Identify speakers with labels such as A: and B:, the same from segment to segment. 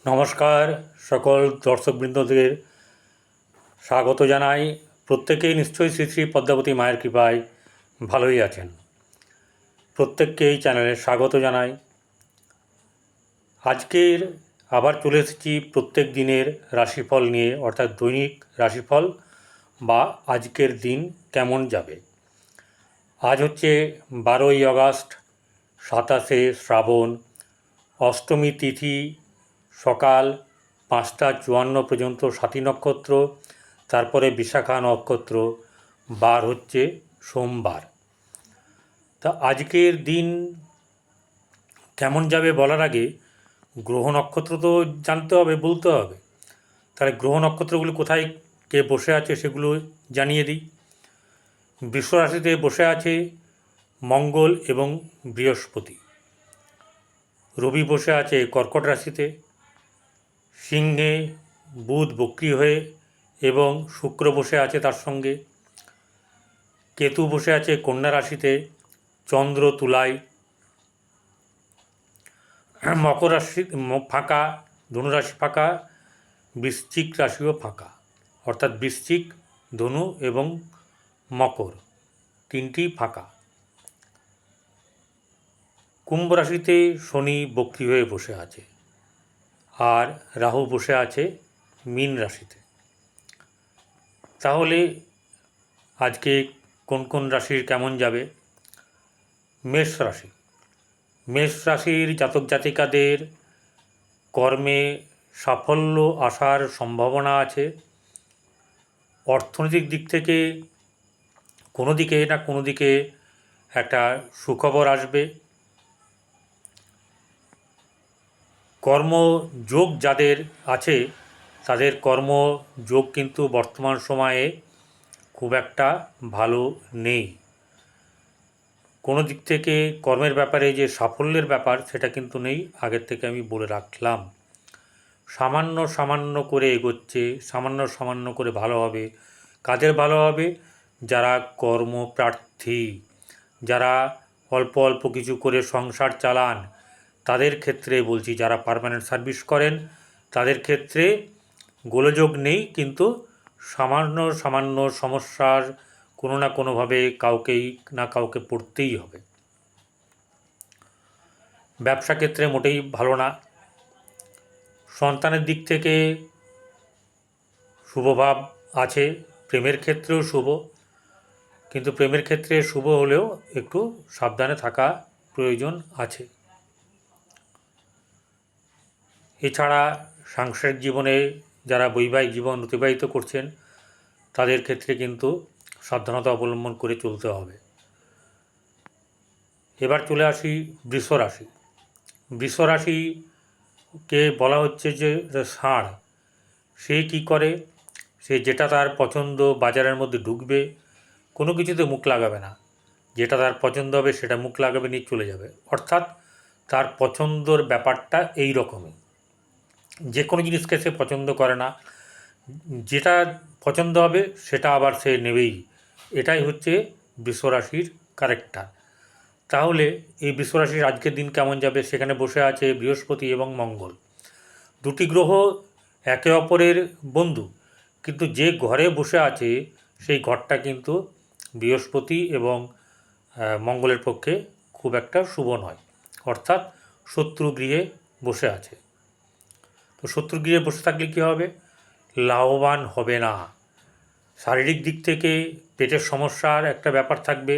A: নমস্কার, সকল দর্শকবৃন্দদের স্বাগত জানাই। প্রত্যেকেই নিশ্চয়ই শ্রী শ্রী পদ্মাবতী মায়ের কৃপায় ভালোই আছেন। প্রত্যেককে এই চ্যানেলে স্বাগত জানাই। আজকের আবার চলে এসেছি প্রত্যেক দিনের রাশিফল নিয়ে, অর্থাৎ দৈনিক রাশিফল বা আজকের দিন কেমন যাবে। আজ হচ্ছে 12ই আগস্ট, 27শে শ্রাবণ, অষ্টমী তিথি, সকাল 5টা 54 পর্যন্ত স্বাতী নক্ষত্র, তারপরে বিশাখা নক্ষত্র, বার হচ্ছে সোমবার। তা আজকের দিন কেমন যাবে বলার আগে গ্রহ নক্ষত্র তো জানতে হবে, বলতে হবে। তাহলে গ্রহ নক্ষত্রগুলো কোথায় কে বসে আছে সেগুলো জানিয়ে দিই। বৃষ রাশিতে বসে আছে মঙ্গল এবং বৃহস্পতি। রবি বসে আছে কর্কট রাশিতে। সিংহে বুধ বক্রী হয়ে এবং শুক্র বসে আছে তার সঙ্গে। কেতু বসে আছে কন্যা রাশিতে, চন্দ্র তুলায়, মকর রাশি ফাঁকা, ধনুরাশি ফাঁকা, বৃশ্চিক রাশিও ফাঁকা। অর্থাৎ বৃশ্চিক, ধনু এবং মকর তিনটি ফাঁকা। কুম্ভ রাশিতে শনি বক্রী হয়ে বসে আছে, আর রাহু বসে আছে মীন রাশিতে। তাহলে আজকে কোন কোন রাশির কেমন যাবে। মেষ রাশি। মেষ রাশির জাতক জাতিকাদের কর্মে সাফল্য আসার সম্ভাবনা আছে। অর্থনৈতিক দিক থেকে কোনো দিকে না কোনো দিকে একটা সুখবর আসবে। কর্মযোগ যাদের আছে তাদের কর্মযোগ কিন্তু বর্তমান সময়ে খুব একটা ভালো নেই। কোনো দিক থেকে কর্মের ব্যাপারে যে সাফল্যের ব্যাপার সেটা কিন্তু নেই, আগের থেকে আমি বলে রাখলাম। সামান্য সামান্য করে এগোচ্ছে, সামান্য সামান্য করে ভালো হবে। কাদের ভালো হবে? যারা কর্মপ্রার্থী, যারা অল্প অল্প কিছু করে সংসার চালান তাদের ক্ষেত্রে বলছি। যারা পার্মানেন্ট সার্ভিস করেন তাদের ক্ষেত্রে গোলযোগ নেই, কিন্তু সামান্য সামান্য সমস্যার কোনো না কোনোভাবে কাউকেই না কাউকে পড়তেই হবে। ব্যবসা ক্ষেত্রে মোটেই ভালো না। সন্তানের দিক থেকে শুভভাব আছে, প্রেমের ক্ষেত্রেও শুভ, কিন্তু প্রেমের ক্ষেত্রে শুভ হলেও একটু সাবধানে থাকা প্রয়োজন আছে। এছাড়া সাংসারিক জীবনে যারা বৈবাহিক জীবন অতিবাহিত করছেন তাদের ক্ষেত্রে কিন্তু সাবধানতা অবলম্বন করে চলতে হবে। এবার চলে আসি বৃষ রাশি। বৃষ রাশিকে বলা হচ্ছে যে ষাঁড়। সে কি করে? সে যেটা তার পছন্দ বাজারের মধ্যে ঢুকবে, কোনো কিছুতে মুখ লাগাবে না। যেটা তার পছন্দ হবে সেটা মুখ লাগাবে, নিয়ে চলে যাবে। অর্থাৎ তার পছন্দর ব্যাপারটা এই রকমই। যে কোনো জিনিসকে সে পছন্দ করে না, যেটা পছন্দ হবে সেটা আবার সে নেবেই। এটাই হচ্ছে বৃষরাশির ক্যারেক্টার। তাহলে এই বৃষরাশির আজকের দিন কেমন যাবে? সেখানে বসে আছে বৃহস্পতি এবং মঙ্গল, দুটি গ্রহ একে অপরের বন্ধু, কিন্তু যে ঘরে বসে আছে সেই ঘরটা কিন্তু বৃহস্পতি এবং মঙ্গলের পক্ষে খুব একটা শুভ নয়। অর্থাৎ শত্রু গৃহে বসে আছে। তো শত্রু গৃহে বসে থাকলে কী হবে? লাভবান হবে না। শারীরিক দিক থেকে পেটের সমস্যার একটা ব্যাপার থাকবে,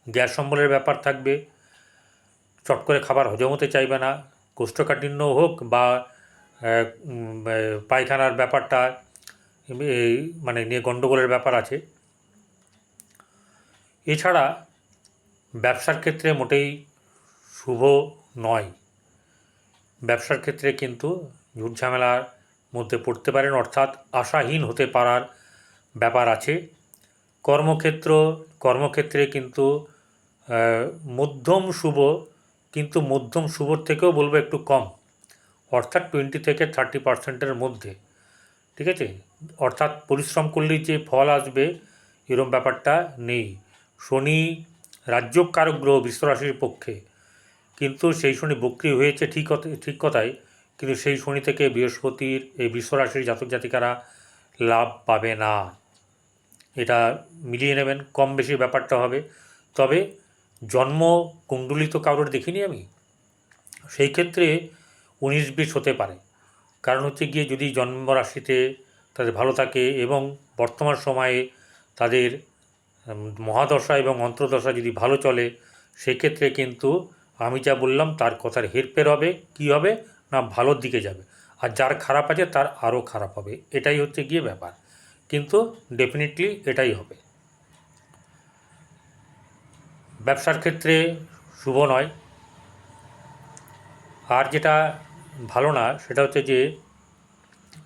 A: গ্যাস অম্বলের ব্যাপার থাকবে, চট করে খাবার হজম হতে চাইবে না, কোষ্ঠকাঠিন্য হোক বা পায়খানার ব্যাপারটা মানে নিয়ে গণ্ডগোলের ব্যাপার আছে। এছাড়া ব্যবসার ক্ষেত্রে মোটেই শুভ নয়। ব্যবসার ক্ষেত্রে কিন্তু ঝুটঝামেলার মধ্যে পড়তে পারেন, অর্থাৎ আশাহীন হতে পারার ব্যাপার আছে। কর্মক্ষেত্রে কিন্তু মধ্যম শুভ, কিন্তু মধ্যম শুভর থেকেও বলবো একটু কম, অর্থাৎ 20 থেকে 30% মধ্যে। ঠিক আছে? অর্থাৎ পরিশ্রম করলেই যে ফল আসবে এরম ব্যাপারটা নেই। শনি রাজ্যকারক গ্রহ বৃষ রাশির পক্ষে, কিন্তু সেই শনি বক্রী হয়েছে ঠিক কথাই, কিন্তু সেই শনি থেকে বৃহস্পতির এই বৃষরাশির জাতক জাতিকারা লাভ পাবে না। এটা মিলিয়ে নেবেন, কম বেশি ব্যাপারটা হবে। তবে জন্ম কুণ্ডলী তো কারোর দেখিনি আমি, সেই ক্ষেত্রে 19-20 হতে পারে। কারণ হচ্ছে গিয়ে যদি জন্মরাশিতে তাদের ভালো থাকে এবং বর্তমান সময়ে তাদের মহাদশা এবং অন্তর্দশা যদি ভালো চলে, সেক্ষেত্রে কিন্তু আমি যা বললাম তার কথার হেরফের হবে। কি হবে না, ভালোর দিকে যাবে। আর যার খারাপ আছে তার আরও খারাপ হবে, এটাই হচ্ছে গিয়ে ব্যাপার। কিন্তু ডেফিনেটলি এটাই হবে। ব্যবসার ক্ষেত্রে শুভ নয়। আর যেটা ভালো না সেটা হচ্ছে যে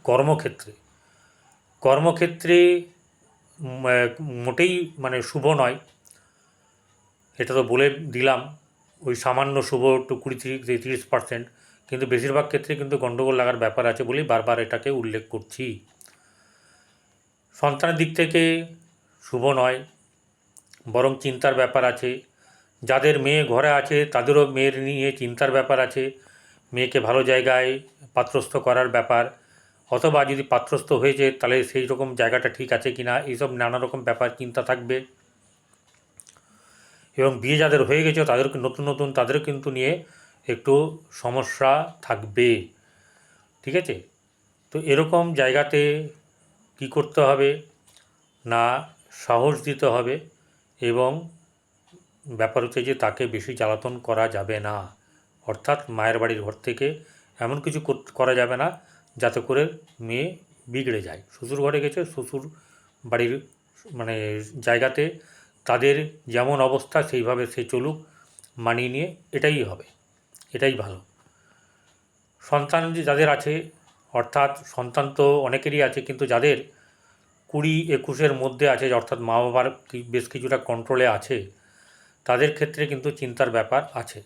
A: কর্মক্ষেত্রে কর্মক্ষেত্রে মোটেই মানে শুভ নয়। এটা তো বলে দিলাম, ওই সামান্য শুভ একটু 20-30%, কিন্তু বেশিরভাগ ক্ষেত্রে কিন্তু গণ্ডগোল লাগার ব্যাপার আছে বলেই বারবার এটাকে উল্লেখ করছি। সন্তানের দিক থেকে শুভ নয়, বরং চিন্তার ব্যাপার আছে। যাদের মেয়ে ঘরে আছে তাদেরও মেয়ের নিয়ে চিন্তার ব্যাপার আছে, মেয়েকে ভালো জায়গায় পাত্রস্থ করার ব্যাপার, অথবা যদি পাত্রস্থ হয়েছে তাহলে সেই রকম জায়গাটা ঠিক আছে কি না, এইসব নানা রকম ব্যাপার চিন্তা থাকবে। এবং বিয়ে যাদের হয়ে গেছে তাদেরকে নতুন তাদেরও কিন্তু নিয়ে একটু সমস্যা থাকবে। ঠিক আছে, তো এরকম জায়গাতে কি করতে হবে না, সাহস দিতে হবে। এবং ব্যাপার হচ্ছে যে তাকে বেশি জ্বালাতন করা যাবে না, অর্থাৎ মায়ের বাড়ির ঘর থেকে এমন কিছু করা যাবে না যাতে করে মেয়ে বিগড়ে যায়। শ্বশুর ঘরে গেছে, শ্বশুর বাড়ির মানে জায়গাতে তাদের যেমন অবস্থা সেইভাবে সে চলুক, মানিয়ে নিয়ে, এটাই হবে, এটাই ভালো। সন্তান যাদের আছে, অর্থাৎ সন্তান তো অনেকেরই আছে, কিন্তু যাদের 20-21-এর মধ্যে আছে, অর্থাৎ মা বাবার বেশ কিছুটা কন্ট্রোলে আছে, তাদের ক্ষেত্রে কিন্তু চিন্তার ব্যাপার আছে।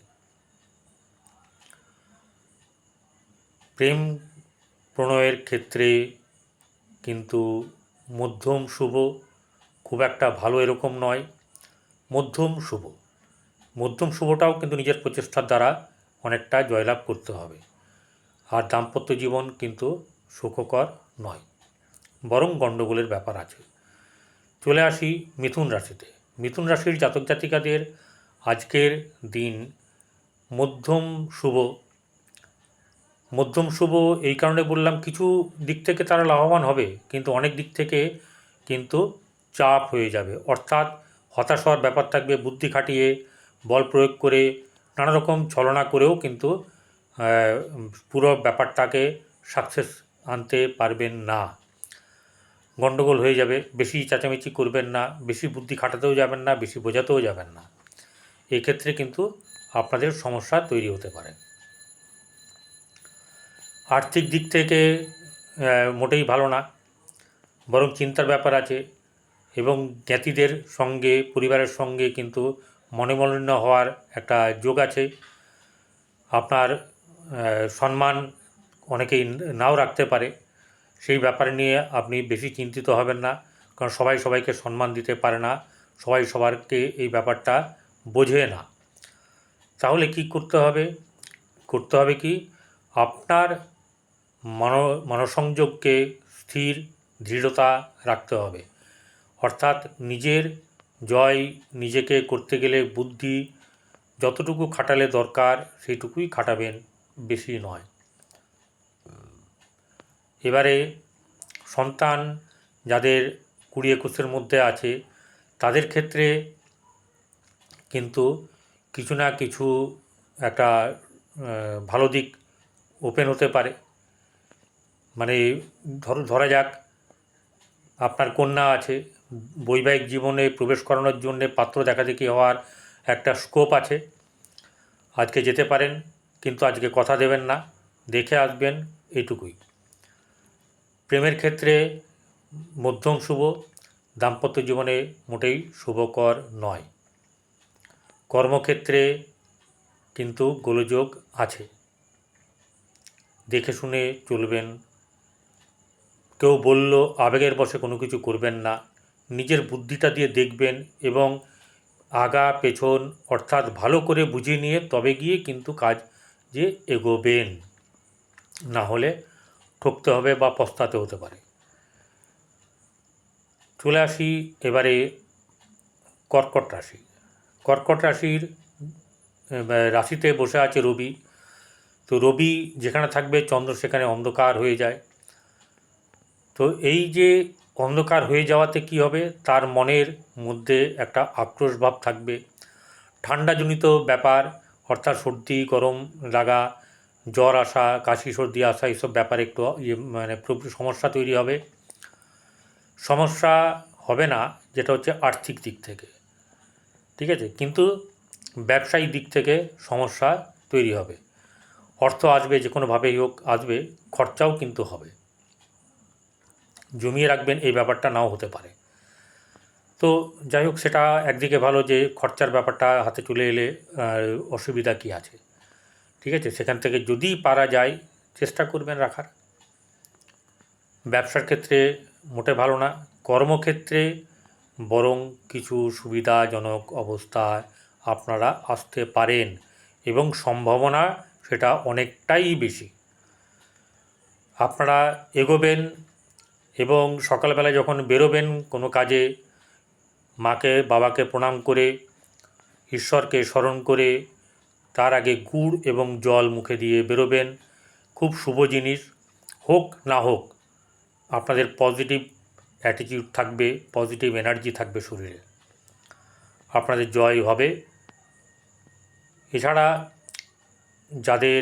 A: প্রেম প্রণয়ের ক্ষেত্রে কিন্তু মধ্যম শুভ, খুব একটা ভালো এরকম নয়, মধ্যম শুভ। মধ্যম শুভটাও কিন্তু নিজের প্রচেষ্টার দ্বারা অনেকটা জয়লাভ করতে হবে। আর দাম্পত্য জীবন কিন্তু সুখকর নয়, বরং গণ্ডগোলের ব্যাপার আছে। চলে আসি মিথুন রাশিতে। মিথুন রাশির জাতক জাতিকাদের আজকের দিন মধ্যম শুভ। মধ্যম শুভ এই কারণে বললাম, কিছু দিক থেকে তারা লাভবান হবে, কিন্তু অনেক দিক থেকে কিন্তু চাপ হয়ে যাবে, অর্থাৎ হতাশ হওয়ার ব্যাপার থাকবে। বুদ্ধি খাটিয়ে বল প্রয়োগ করে নানা রকম ছলনা করেও কিন্তু পুরো ব্যাপারটাকে সাকসেস আনতে পারবেন না। গণ্ডগোল হয়ে যাবে, বেশি চেঁচামেচি করবেন না, বেশি বুদ্ধি খাটাতেও যাবেন না, বেশি বোঝাতেও যাবেন না। এক্ষেত্রে কিন্তু আপনাদের সমস্যা তৈরি হতে পারে। আর্থিক দিক থেকে মোটেই ভালো না, বরং চিন্তার ব্যাপার আছে। এবং জ্ঞাতিদের সঙ্গে, পরিবারের সঙ্গে কিন্তু মনোমালিন্য হওয়ার একটা যোগ আছে। আপনার সম্মান অনেকেই নাও রাখতে পারে, সেই ব্যাপার নিয়ে আপনি বেশি চিন্তিত হবেন না, কারণ সবাই সবাইকে সম্মান দিতে পারে না, সবাই সবারকে এই ব্যাপারটা বোঝে না। তাহলে কি করতে হবে? করতে হবে কি, আপনার মনসংযোগকে স্থির, দৃঢ়তা রাখতে হবে। অর্থাৎ নিজের জয় নিজেকে করতে গেলে বুদ্ধি যতটুকু খাটালে দরকার সেইটুকুই খাটাবেন, বেশি নয়। এবারে সন্তান যাদের 20-21-এর মধ্যে আছে, তাদের ক্ষেত্রে কিন্তু কিছু না কিছু একটা ভালো দিক ওপেন হতে পারে। মানে ধরা যাক আপনার কন্যা আছে, বৈবাহিক জীবনে প্রবেশ করানোর জন্যে পাত্র দেখাদেখি হওয়ার একটা স্কোপ আছে। আজকে যেতে পারেন, কিন্তু আজকে কথা দেবেন না, দেখে আসবেন, এইটুকুই। প্রেমের ক্ষেত্রে মধ্যম শুভ, দাম্পত্য জীবনে মোটেই শুভকর নয়। কর্মক্ষেত্রে কিন্তু গোলযোগ আছে, দেখে শুনে চলবেন। কেউ বলল আবেগের বশে কোনো কিছু করবেন না, নিজের বুদ্ধিটা দিয়ে দেখবেন এবং আগা পেছন অর্থাৎ ভালো করে বুঝে নিয়ে তবে গিয়ে কিন্তু কাজ যে এগোবেন। না হলে ঠকতে হবে বা পস্তাতে হতে পারে। চলে আসি এবারে কর্কট রাশি। কর্কট রাশির রাশিতে বসে আছে রবি। তো রবি যেখানে থাকবে চন্দ্র সেখানে অন্ধকার হয়ে যায়। তো এই যে অন্ধকার হয়ে যাওয়াতে কি হবে, তার মনের মধ্যে একটা আক্রোশ ভাব থাকবে, ঠান্ডাজনিত ব্যাপার, অর্থাৎ সর্দি গরম লাগা, জ্বর আসা, কাশি সর্দি আসা, এইসব ব্যাপারে একটু মানে সমস্যা তৈরি হবে। সমস্যা হবে না যেটা হচ্ছে আর্থিক দিক থেকে, ঠিক আছে, কিন্তু ব্যবসায়িক দিক থেকে সমস্যা তৈরি হবে। অর্থ আসবে, যে কোনোভাবেই হোক আসবে, খরচাও কিন্তু হবে। জমিয়ে রাখবেন এই ব্যাপারটা নাও হতে পারে। তো যাই হোক, সেটা একদিকে ভালো যে খরচার ব্যাপারটা হাতে চলে এলে অসুবিধা কী আছে, ঠিক আছে, সেখান থেকে যদি পারা যায় চেষ্টা করবেন রাখার। ব্যবসার ক্ষেত্রে মোটে ভালো না। কর্মক্ষেত্রে বরং কিছু সুবিধাজনক অবস্থায় আপনারা আসতে পারেন এবং সম্ভাবনা সেটা অনেকটাই বেশি। আপনারা এগোবেন এবং সকালবেলায় যখন বেরোবেন কোনো কাজে, মাকে বাবাকে প্রণাম করে, ঈশ্বরকে স্মরণ করে, তার আগে গুড় এবং জল মুখে দিয়ে বেরোবেন। খুব শুভ জিনিস। হোক না হোক, আপনাদের পজিটিভ অ্যাটিটিউড থাকবে, পজিটিভ এনার্জি থাকবে শরীরে, আপনাদের জয় হবে। এছাড়া যাদের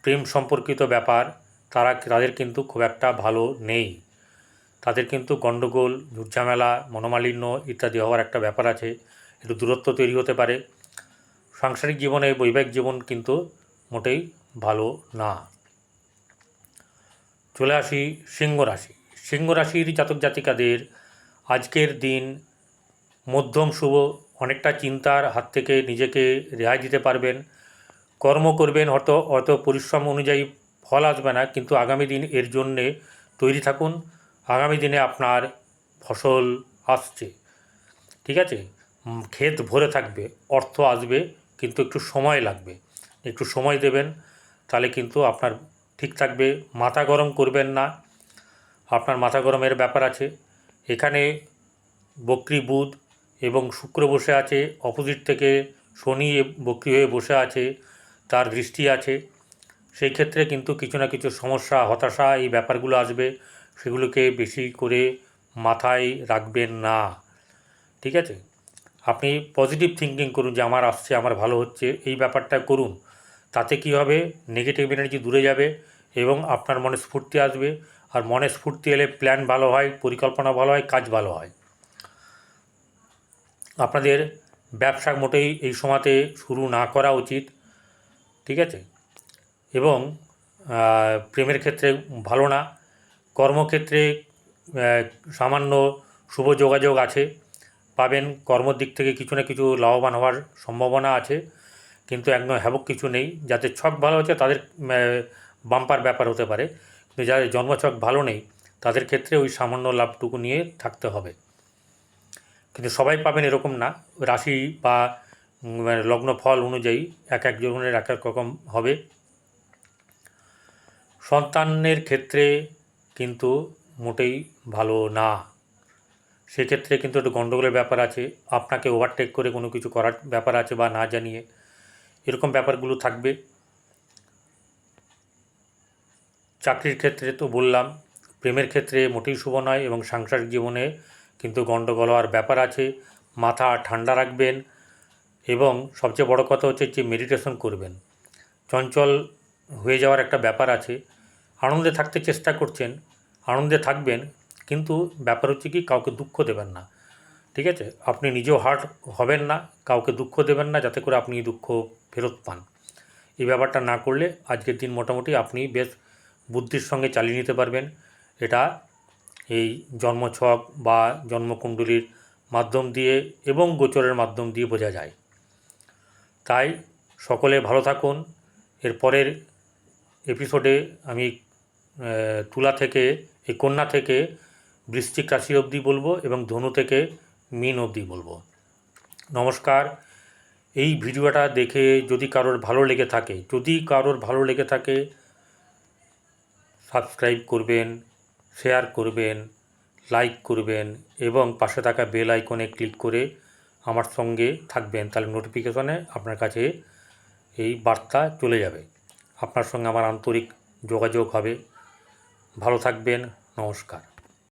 A: প্রেম সম্পর্কিত ব্যাপার, তাদের কিন্তু খুব একটা ভালো নেই। তাদের কিন্তু গণ্ডগোল, ঝুটঝামেলা, মনোমালিন্য ইত্যাদি হওয়ার একটা ব্যাপার আছে, একটু দূরত্ব তৈরি হতে পারে। সাংসারিক জীবনে, বৈবাহিক জীবন কিন্তু মোটেই ভালো না। চলে আসি সিংহ রাশি। সিংহ রাশির জাতক জাতিকাদের আজকের দিন মধ্যম শুভ। অনেকটা চিন্তার হাত থেকে নিজেকে রেহাই দিতে পারবেন। কর্ম করবেন, অত পরিশ্রম অনুযায়ী ফল আসবে না, কিন্তু আগামী দিন এর জন্যে তৈরি থাকুন। আগামী দিনে আপনার ফসল আসছে, ঠিক আছে, ক্ষেত ভরে থাকবে, অর্থ আসবে, কিন্তু একটু সময় লাগবে। একটু সময় দেবেন, তাহলে কিন্তু আপনার ঠিক থাকবে। মাথা গরম করবেন না, আপনার মাথা গরমের ব্যাপার আছে। এখানে বক্রী বুধ এবং শুক্র বসে আছে, অপোজিট থেকে শনি বক্রী হয়ে বসে আছে, তার দৃষ্টি আছে। সেই ক্ষেত্রে কিন্তু কিছু না কিছু সমস্যা, হতাশা, এই ব্যাপারগুলো আসবে। সেগুলোকে বেশি করে মাথায় রাখবেন না, ঠিক আছে। আপনি পজিটিভ থিঙ্কিং করুন যে আমার আসছে, আমার ভালো হচ্ছে, এই ব্যাপারটা করুন। তাতে কী হবে, নেগেটিভ এনার্জি দূরে যাবে এবং আপনার মনে স্ফূর্তি আসবে। আর মনে স্ফূর্তি এলে প্ল্যান ভালো হয়, পরিকল্পনা ভালো হয়, কাজ ভালো হয়। আপনাদের ব্যবসা মোটেই এই সময়তে শুরু না করা উচিত, ঠিক আছে। এবং প্রেমের ক্ষেত্রে ভালো না। কর্মক্ষেত্রে সামান্য শুভ যোগাযোগ আছে, পাবেন। কর্মর দিক থেকে কিছু না কিছু লাভবান হওয়ার সম্ভাবনা আছে, কিন্তু একদম হ্যাবক কিছু নেই। যাদের ছক ভালো হচ্ছে তাদের বাম্পার ব্যাপার হতে পারে, কিন্তু যাদের জন্মছক ভালো নেই তাদের ক্ষেত্রে ওই সামান্য লাভটুকু নিয়ে থাকতে হবে। কিন্তু সবাই পাবেন এরকম না। রাশি বা লগ্ন ফল অনুযায়ী এক একজনের এক এক রকম হবে। সন্তানের ক্ষেত্রে কিন্তু মোটেই ভালো না। সেক্ষেত্রে কিন্তু একটু গণ্ডগোলের ব্যাপার আছে, আপনাকে ওভারটেক করে কোনো কিছু করার ব্যাপার আছে বা না জানিয়ে, এরকম ব্যাপারগুলো থাকবে। চাকরির ক্ষেত্রে তো বললাম, প্রেমের ক্ষেত্রে মোটেই শুভ নয় এবং সাংসারিক জীবনে কিন্তু গণ্ডগোল হওয়ার ব্যাপার আছে। মাথা ঠান্ডা রাখবেন এবং সবচেয়ে বড় কথা হচ্ছে যে মেডিটেশন করবেন। চঞ্চল হয়ে যাওয়ার একটা ব্যাপার আছে। আনন্দে থাকতে চেষ্টা করছেন, আনন্দে থাকবেন, কিন্তু ব্যাপার হচ্ছে কি কাউকে দুঃখ দেবেন না, ঠিক আছে। আপনি নিজেও হার্ট হবেন না, কাউকে দুঃখ দেবেন না, যাতে করে আপনি দুঃখ ফেরত পান। এই ব্যাপারটা না করলে আজকের দিন মোটামুটি আপনি বেশ বুদ্ধির সঙ্গে চালিয়ে নিতে পারবেন। এটা এই জন্মছক বা জন্মকুণ্ডলীর মাধ্যম দিয়ে এবং গোচরের মাধ্যম দিয়ে বোঝা যায়। তাই সকলে ভালো থাকুন। এর পরের এপিসোডে আমি তুলা থেকে, এই কন্যা থেকে বৃশ্চিক রাশি অবধি বলবো এবং ধনু থেকে মীন অবধি বলবো। নমস্কার। এই ভিডিওটা দেখে যদি কারোর ভালো লেগে থাকে সাবস্ক্রাইব করবেন, শেয়ার করবেন, লাইক করবেন এবং পাশে থাকা বেল আইকনে ক্লিক করে আমার সঙ্গে থাকবেন। তাহলে নোটিফিকেশনে আপনার কাছে এই বার্তা চলে যাবে, আপনার সঙ্গে আমার আন্তরিক যোগাযোগ হবে। ভালো থাকবেন, নমস্কার।